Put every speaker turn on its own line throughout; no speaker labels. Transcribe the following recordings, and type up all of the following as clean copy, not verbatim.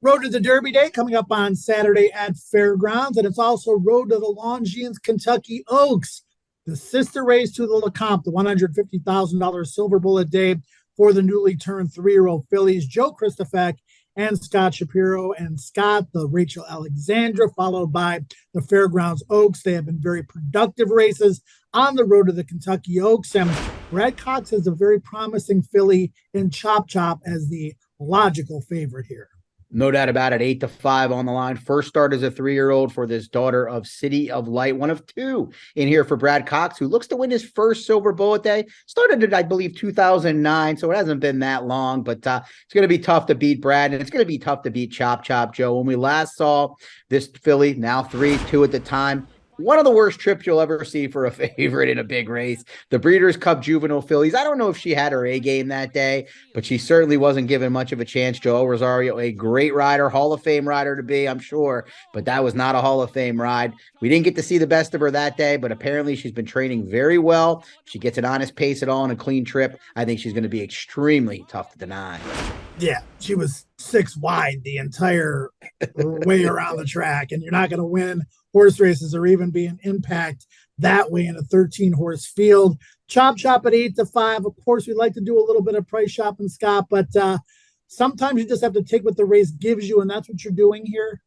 Road to the Derby Day coming up on Saturday at Fairgrounds, and it's also Road to the Longines Kentucky Oaks, the sister race to the LeCompte, the $150,000 Silver Bullet Day for the newly turned 3-year-old fillies, Joe Kristufek and Scott Shapiro. And Scott, the Rachel Alexandra, followed by the Fairgrounds Oaks. They have been very productive races on the road to the Kentucky Oaks. And Brad Cox has a very promising filly in Chop Chop as the logical favorite here.
No doubt about it. 8-5 on the line. First start as a 3-year-old for this daughter of City of Light. One of two in here for Brad Cox, who looks to win his first Silver Bullet Day. Started in, I believe, 2009, so it hasn't been that long, but it's going to be tough to beat Brad, and it's going to be tough to beat Chop Chop, Joe. When we last saw this filly, now 3-2 at the time, one of the worst trips you'll ever see for a favorite in a big race. The Breeders' Cup Juvenile fillies. I don't know if she had her A game that day, but she certainly wasn't given much of a chance. Joel Rosario, a great rider, Hall of Fame rider to be, I'm sure, but that was not a Hall of Fame ride. We didn't get to see the best of her that day, but apparently she's been training very well. If she gets an honest pace at all and a clean trip, I think she's going to be extremely tough to deny.
Yeah, she was 6 wide the entire way around the track, and you're not going to win horse races or even be an impact that way in a 13-horse field. Chop Chop at 8-5. Of course, we like to do a little bit of price shopping, Scott, but sometimes you just have to take what the race gives you, and that's what you're doing here.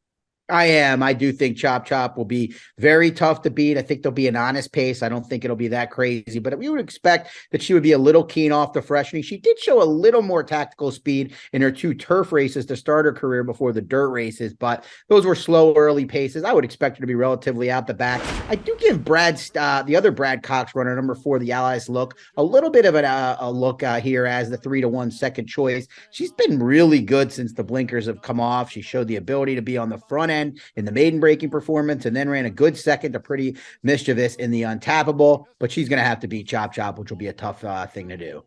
I am. I do think Chop Chop will be very tough to beat. I think there'll be an honest pace. I don't think it'll be that crazy, but we would expect that she would be a little keen off the freshening. She did show a little more tactical speed in her 2 turf races to start her career before the dirt races, but those were slow early paces. I would expect her to be relatively out the back. I do give the other Brad Cox runner, number 4, the Allies look, a little bit of a look here as the 3-1 second choice. She's been really good since the blinkers have come off. She showed the ability to be on the front end in the maiden breaking performance, and then ran a good second to Pretty Mischievous in the untappable, but she's going to have to beat Chop Chop, which will be a tough thing to do.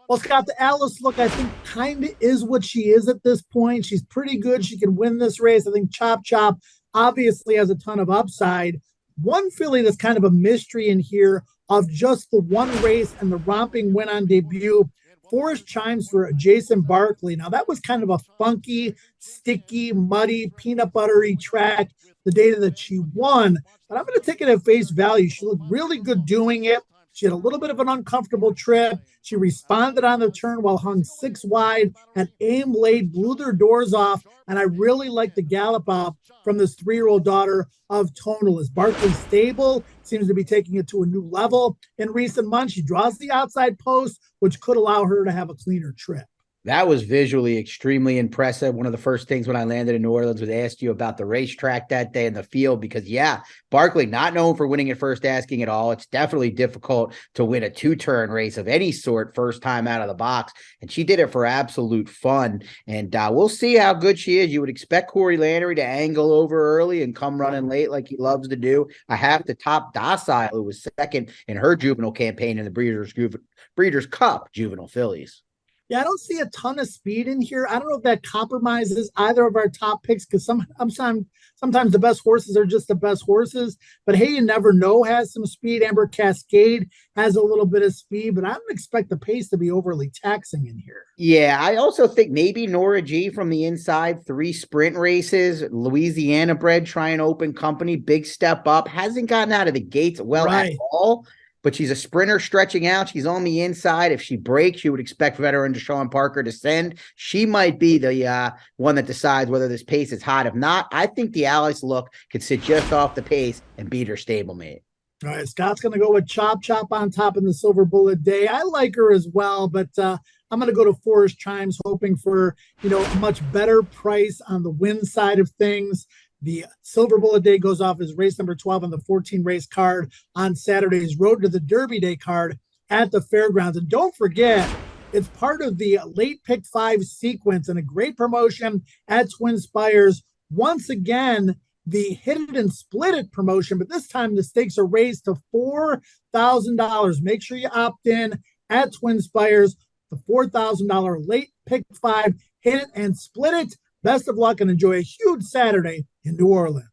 Well, Scott, the Alice look, I think, kind of is what she is at this point. She's pretty good. She can win this race. I think Chop Chop obviously has a ton of upside. One filly that's kind of a mystery in here of just the one race and the romping win on debut, Forest Chimes for Jason Barkley. Now, that was kind of a funky, sticky, muddy, peanut buttery track the day that she won. But I'm going to take it at face value. She looked really good doing it. She had a little bit of an uncomfortable trip. She responded on the turn while hung 6 wide, had aim late, blew their doors off, and I really like the gallop up from this 3-year-old daughter of Tonal. As Barkley's stable, seems to be taking it to a new level in recent months. She draws the outside post, which could allow her to have a cleaner trip.
That was visually extremely impressive. One of the first things when I landed in New Orleans was asked you about the racetrack that day in the field, because Barkley, not known for winning at first asking at all. It's definitely difficult to win a 2-turn race of any sort first time out of the box. And she did it for absolute fun. And we'll see how good she is. You would expect Corey Landry to angle over early and come running late like he loves to do. I have the top docile, who was second in her juvenile campaign in the Breeders' Cup Juvenile fillies.
Yeah, I don't see a ton of speed in here. I don't know if that compromises either of our top picks, because sometimes the best horses are just the best horses. But Hey, You Never Know has some speed. Amber Cascade has a little bit of speed, but I don't expect the pace to be overly taxing in here.
Yeah, I also think maybe Nora G from the inside, 3 sprint races, Louisiana bred, trying to open company, big step up, hasn't gotten out of the gates well at all. But she's a sprinter stretching out. She's on the inside. If she breaks, you would expect veteran Deshaun Parker to send. She might be the one that decides whether this pace is hot. If not, I think the Alice look could sit just off the pace and beat her stablemate.
All right, Scott's going to go with Chop Chop on top in the Silver Bullet Day. I like her as well, but I'm going to go to Forest Chimes, hoping for a much better price on the win side of things. The Silver Bullet Day goes off as race number 12 on the 14-race card on Saturday's Road to the Derby Day card at the Fairgrounds. And don't forget, it's part of the late pick 5 sequence and a great promotion at Twin Spires. Once again, the Hit It and Split It promotion, but this time the stakes are raised to $4,000. Make sure you opt in at Twin Spires. The $4,000 late pick 5, Hit It and Split It. Best of luck and enjoy a huge Saturday in New Orleans.